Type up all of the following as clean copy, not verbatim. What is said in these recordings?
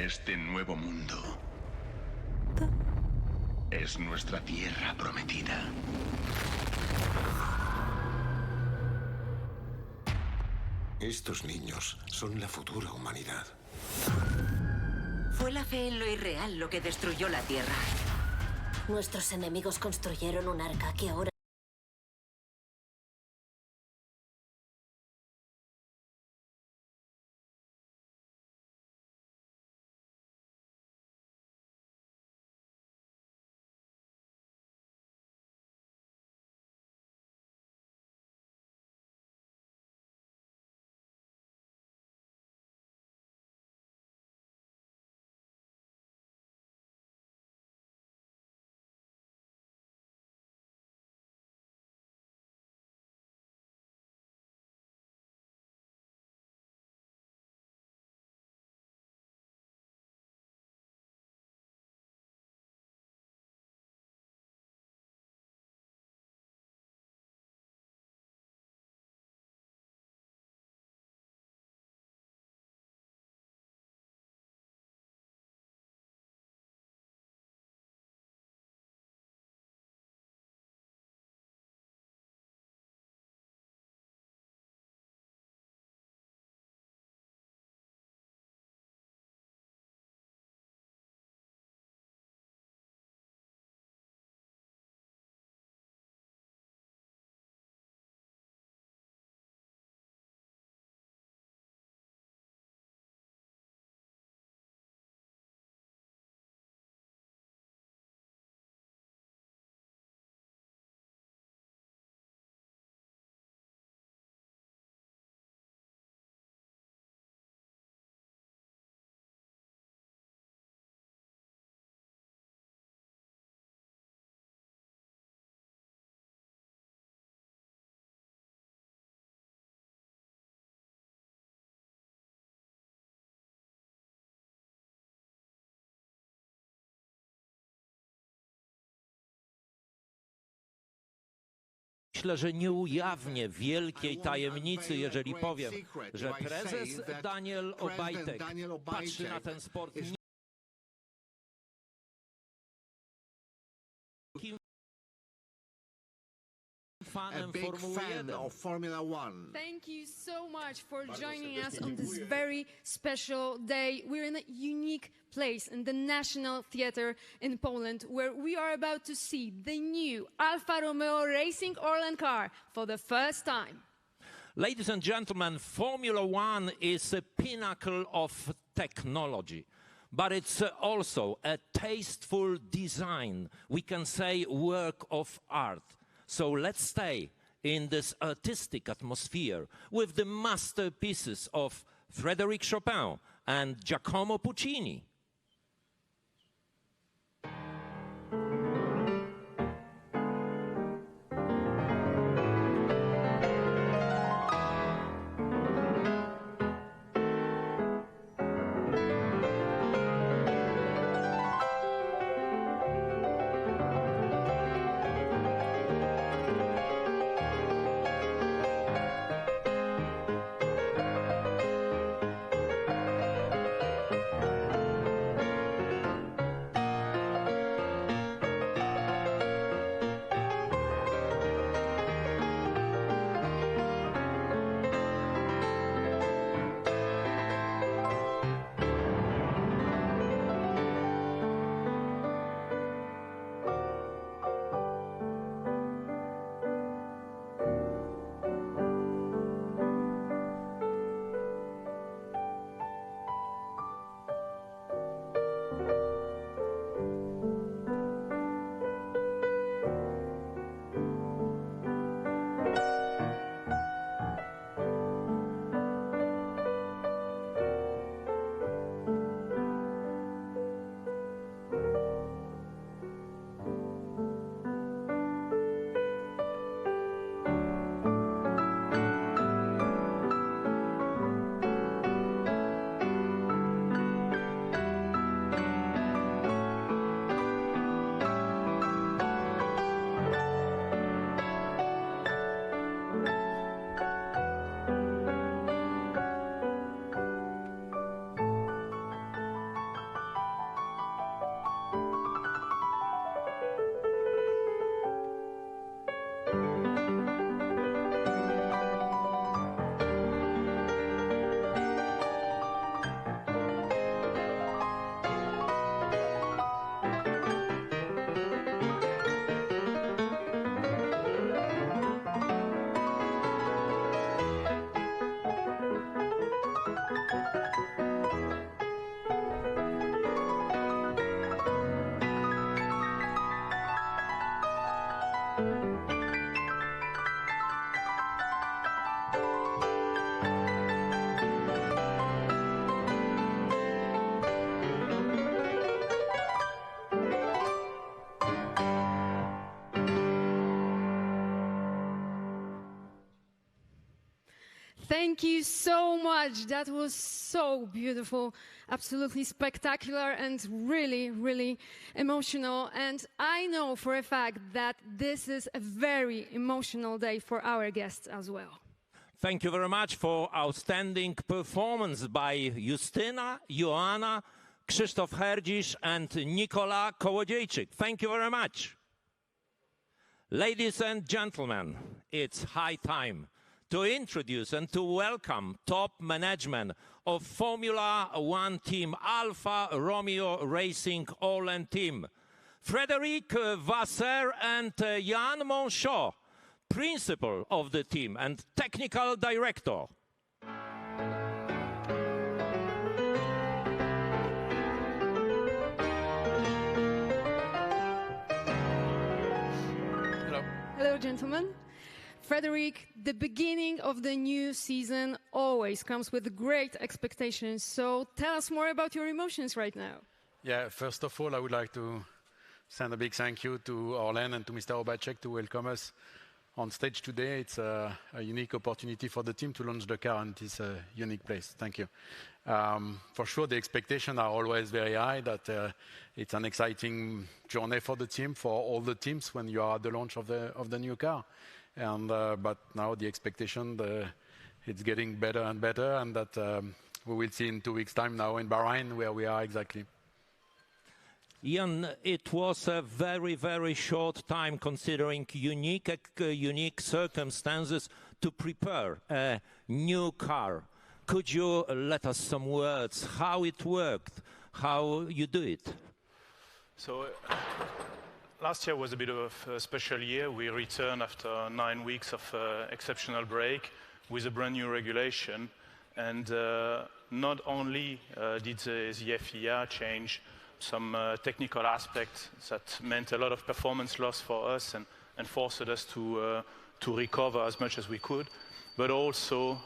Este nuevo mundo es nuestra tierra prometida. Estos niños son la futura humanidad. Fue la fe en lo irreal lo que destruyó la Tierra. Nuestros enemigos construyeron un arca que ahora... Myślę, że nie ujawnię wielkiej tajemnicy, jeżeli powiem, że prezes Daniel Obajtek patrzy na ten sport fanem Formuły 1. Thank you so much for joining us on this very special day. We're in a unique place in the National Theatre in Poland, where we are about to see the new Alfa Romeo Racing Orlen car for the first time. Ladies and gentlemen, Formula One is a pinnacle of technology, but it's also a tasteful design, we can say work of art. So let's stay in this artistic atmosphere with the masterpieces of Frédéric Chopin and Giacomo Puccini. Thank you so much. That was so beautiful, absolutely spectacular, and really, really emotional. And I know for a fact that this is a very emotional day for our guests as well. Thank you very much for outstanding performance by Justyna, Joanna, Krzysztof Herdzisz and Nikola Kołodziejczyk. Thank you very much. Ladies and gentlemen, it's high time to introduce and to welcome top management of Formula One team Alfa Romeo Racing All-End team. Frédéric Vasseur and Jan Monchot, principal of the team and technical director. Hello, gentlemen. Frédéric, the beginning of the new season always comes with great expectations. So tell us more about your emotions right now. Yeah, first of all, I would like to send a big thank you to Orlen and to Mr. Obacek to welcome us on stage today. It's a unique opportunity for the team to launch the car, and it's a unique place. Thank you. For sure, the expectations are always very high, that it's an exciting journey for the team, for all the teams when you are at the launch of the new car. And but now the expectation, it's getting better and better, and that we will see in 2 weeks' time now in Bahrain where we are exactly. Jan, it was a very, very short time considering unique circumstances to prepare a new car. Could you let us some words how it worked, how you do it? So last year was a bit of a special year. We returned after 9 weeks of exceptional break with a brand new regulation. And not only did the FIA change some technical aspects that meant a lot of performance loss for us and forced us to recover as much as we could, but also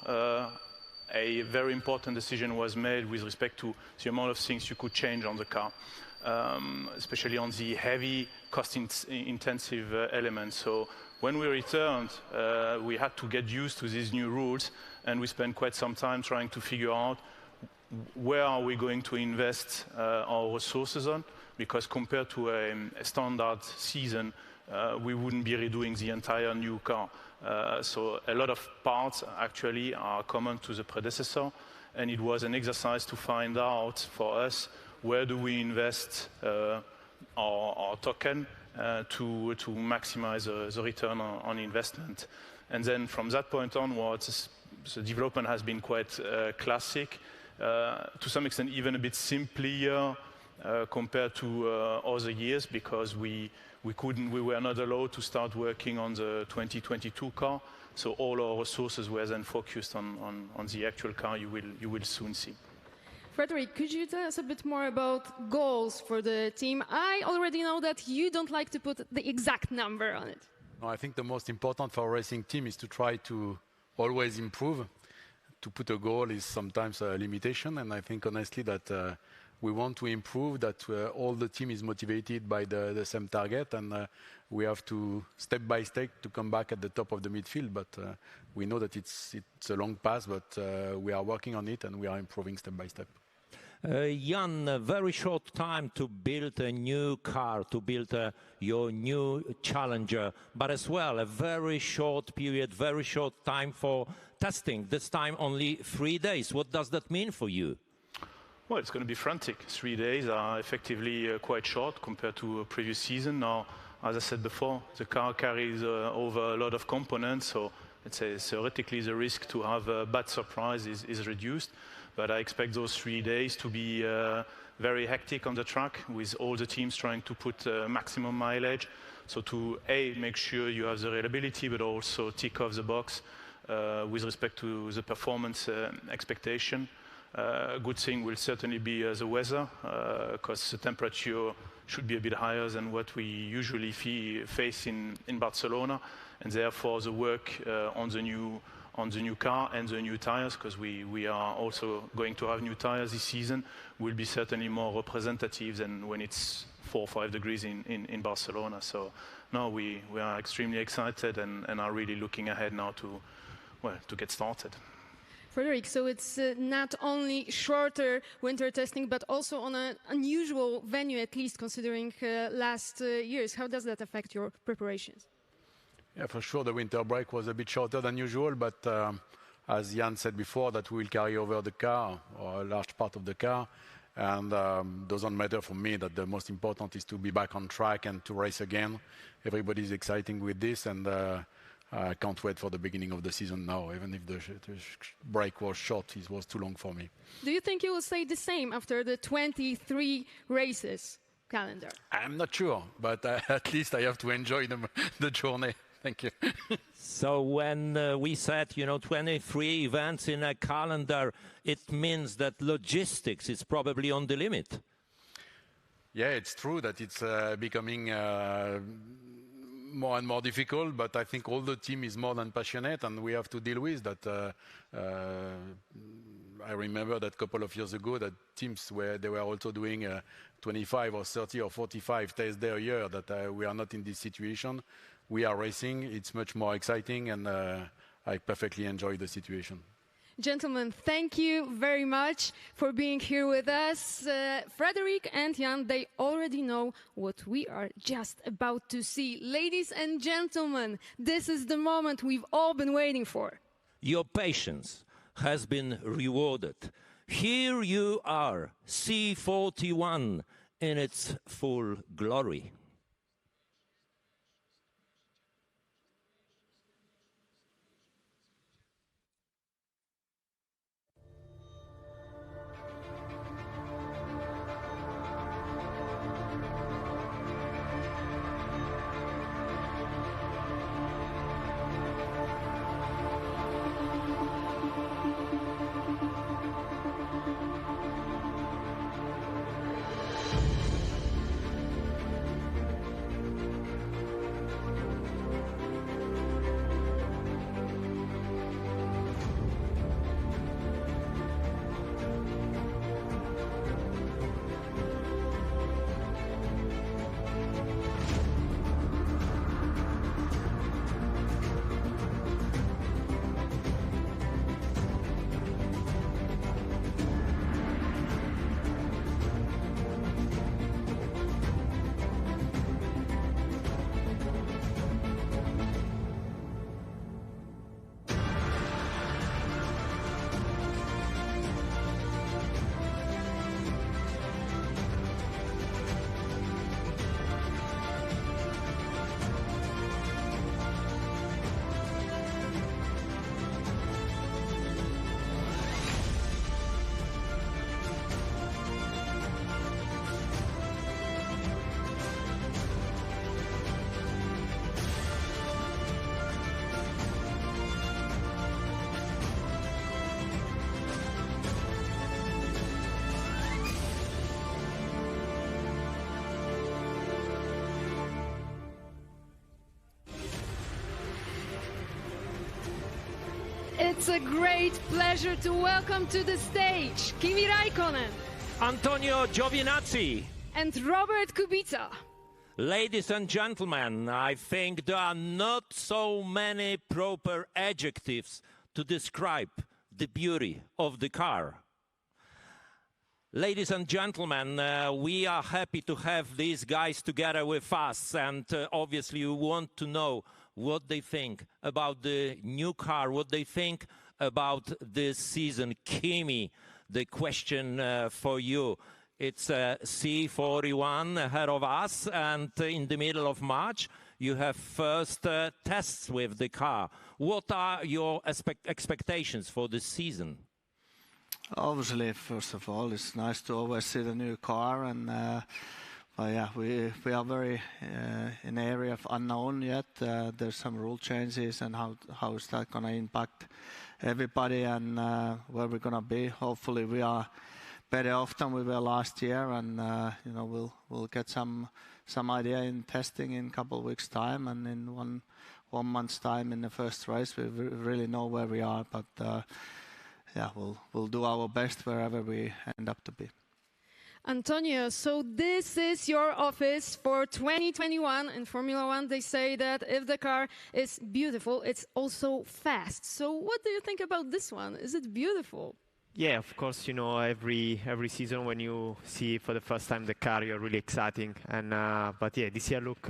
a very important decision was made with respect to the amount of things you could change on the car, especially on the heavy, cost-intensive elements. So when we returned, we had to get used to these new rules, and we spent quite some time trying to figure out where are we going to invest our resources on, because compared to a standard season, we wouldn't be redoing the entire new car. So a lot of parts actually are common to the predecessor, and it was an exercise to find out for us where do we invest our token to maximize the return on investment. And then from that point onwards, the development has been quite classic, to some extent even a bit simpler compared to other years, because we were not allowed to start working on the 2022 car, so all our resources were then focused on the actual car you will soon see. Frédéric, could you tell us a bit more about goals for the team? I already know that you don't like to put the exact number on it. No, I think the most important for a racing team is to try to always improve. To put a goal is sometimes a limitation, and I think honestly that we want to improve, that all the team is motivated by the same target, and we have to, step by step, to come back at the top of the midfield. But we know that it's a long path, but we are working on it, and we are improving step by step. Jan, a very short time to build a new car, to build your new Challenger, but as well a very short period, very short time for testing, this time only 3 days. What does that mean for you? Well, it's going to be frantic. 3 days are effectively quite short compared to a previous season. Now, as I said before, the car carries over a lot of components, so let's say theoretically the risk to have a bad surprise is reduced. But I expect those 3 days to be very hectic on the track, with all the teams trying to put maximum mileage. So to make sure you have the reliability, but also tick off the box with respect to the performance expectation. A good thing will certainly be the weather, because the temperature should be a bit higher than what we usually face in Barcelona, and therefore the work on the new car and the new tires, because we are also going to have new tires this season, will be certainly more representative than when it's 4 or 5 degrees in Barcelona. So no, we are extremely excited and are really looking ahead now to get started. Frederick, so it's not only shorter winter testing, but also on an unusual venue, at least considering last years. How does that affect your preparations? Yeah, for sure, the winter break was a bit shorter than usual, but as Jan said before, that we will carry over the car, or a large part of the car, and doesn't matter for me. That the most important is to be back on track and to race again. Everybody's exciting with this, and I can't wait for the beginning of the season now, even if the break was short. It was too long for me. Do you think you will say the same after the 23 races calendar? I'm not sure, but at least I have to enjoy the journey. Thank you. So when we said, 23 events in a calendar, it means that logistics is probably on the limit. Yeah, it's true that it's becoming more and more difficult, but I think all the team is more than passionate, and we have to deal with that. I remember that a couple of years ago that teams they were also doing 25 or 30 or 45 tests there a year, that we are not in this situation. We are racing, it's much more exciting, and I perfectly enjoy the situation. Gentlemen, thank you very much for being here with us. Frederick and Jan, they already know what we are just about to see. Ladies and gentlemen, this is the moment we've all been waiting for. Your patience has been rewarded. Here you are, C41 in its full glory. It's a great pleasure to welcome to the stage Kimi Räikkönen, Antonio Giovinazzi. and Robert Kubica. Ladies and gentlemen, I think there are not so many proper adjectives to describe the beauty of the car. Ladies and gentlemen, we are happy to have these guys together with us, and obviously we want to know what they think about the new car, what they think about this season. Kimi, the question for you. It's C41 ahead of us, and in the middle of March, you have first tests with the car. What are your expectations for this season? Obviously, first of all, it's nice to always see the new car, and but yeah, we are very in the area of unknown yet. There's some rule changes, and how is that going to impact everybody, and where we're going to be. Hopefully, we are better off than we were last year, and we'll get some idea in testing in a couple of weeks' time, and in one month's time in the first race, we really know where we are. But yeah, we'll do our best wherever we end up to be. Antonio, so this is your office for 2021. In Formula One, they say that if the car is beautiful, it's also fast. So what do you think about this one? Is it beautiful? Yeah, of course, you know, every season when you see for the first time the car, you're really exciting. And but yeah, this year look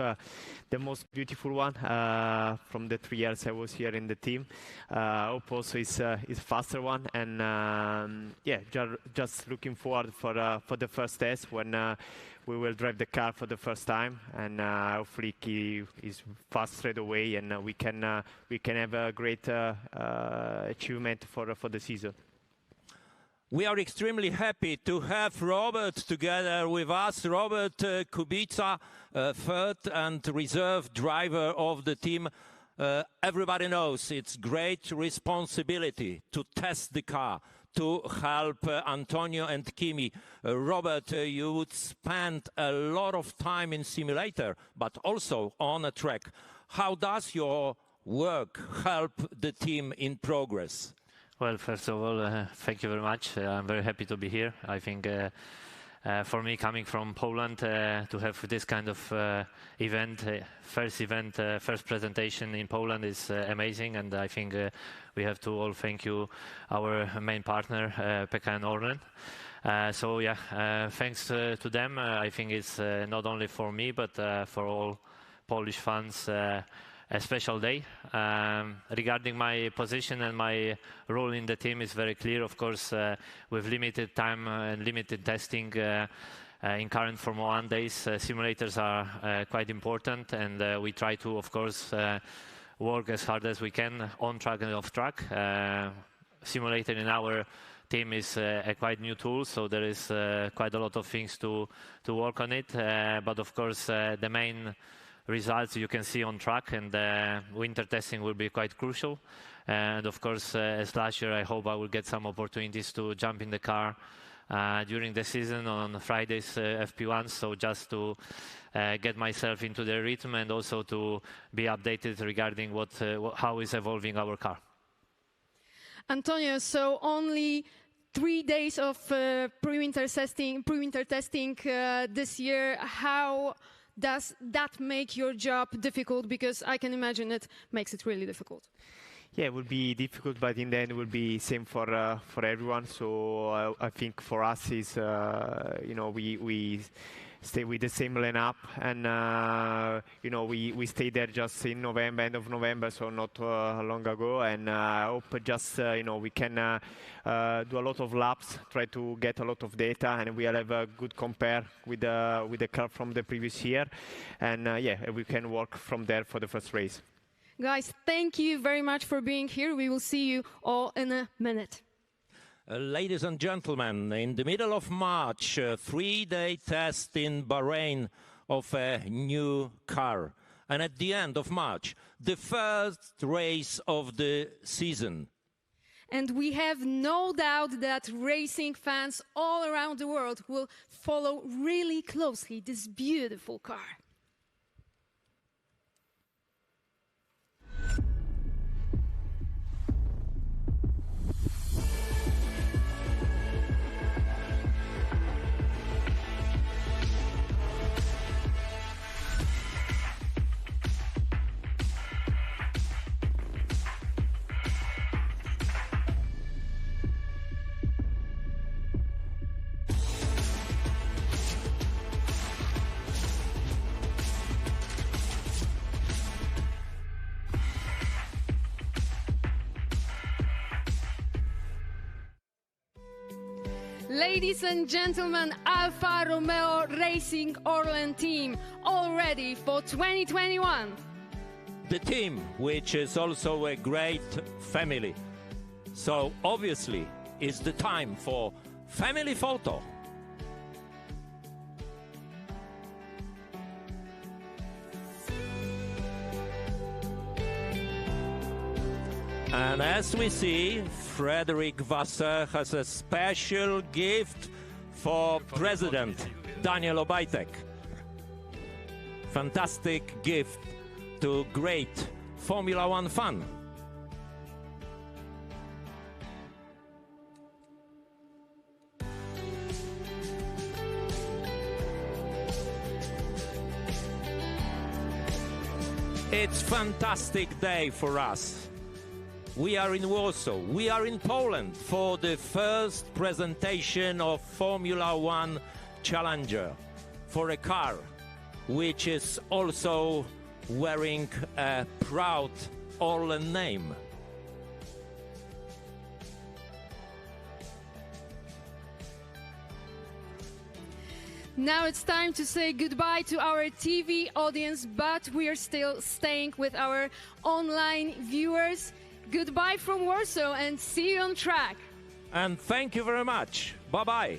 the most beautiful one from the 3 years I was here in the team. I hope also is faster one. And yeah, just looking forward for the first test when we will drive the car for the first time, and hopefully he is fast straight away, and we can have a great achievement for the season. We are extremely happy to have Robert together with us. Robert Kubica, third and reserve driver of the team. Everybody knows it's great responsibility to test the car, to help Antonio and Kimi. Robert, you would spend a lot of time in simulator, but also on a track. How does your work help the team in progress? Well, first of all, thank you very much. I'm very happy to be here. I think for me, coming from Poland, to have this kind of event, first presentation in Poland is amazing. And I think we have to all thank you, our main partner, PKN Orlen. So yeah, thanks to them. I think it's not only for me, but for all Polish fans, a special day. Regarding my position and my role in the team is very clear. Of course, with limited time and limited testing in current Formula 1 days, simulators are quite important, and we try to, of course, work as hard as we can on track and off track. Simulator in our team is a quite new tool, so there is quite a lot of things to work on it. But of course, the main results you can see on track, and winter testing will be quite crucial. And of course, as last year, I hope I will get some opportunities to jump in the car during the season on Fridays FP1, so just to get myself into the rhythm and also to be updated regarding how is evolving our car. Antonio, so only 3 days of pre-winter testing this year. How does that make your job difficult? Because I can imagine it makes it really difficult. Yeah, it will be difficult, but in the end it will be same for everyone. So I think for us is you know, we stay with the same lineup, and you know, we stay there just in November, end of November, so not long ago. And I hope just you know, we can do a lot of laps, try to get a lot of data, and we'll have a good compare with the car from the previous year, and yeah, we can work from there for the first race. Guys, thank you very much for being here. We will see you all in a minute. Ladies and gentlemen, in the middle of March, a 3-day test in Bahrain of a new car. And at the end of March, the first race of the season. And we have no doubt that racing fans all around the world will follow really closely this beautiful car. Ladies and gentlemen, Alfa Romeo Racing Orlen team, all ready for 2021. The team, which is also a great family. So obviously, it's the time for family photo. And as we see, Frederick Vasseur has a special gift for President Daniel Obajtek. Fantastic gift to great Formula One fan. It's fantastic day for us. We are in Warsaw, we are in Poland for the first presentation of Formula One Challenger for a car which is also wearing a proud Orlen name. Now it's time to say goodbye to our TV audience, but we are still staying with our online viewers. Goodbye from Warsaw and see you on track. And thank you very much. Bye-bye.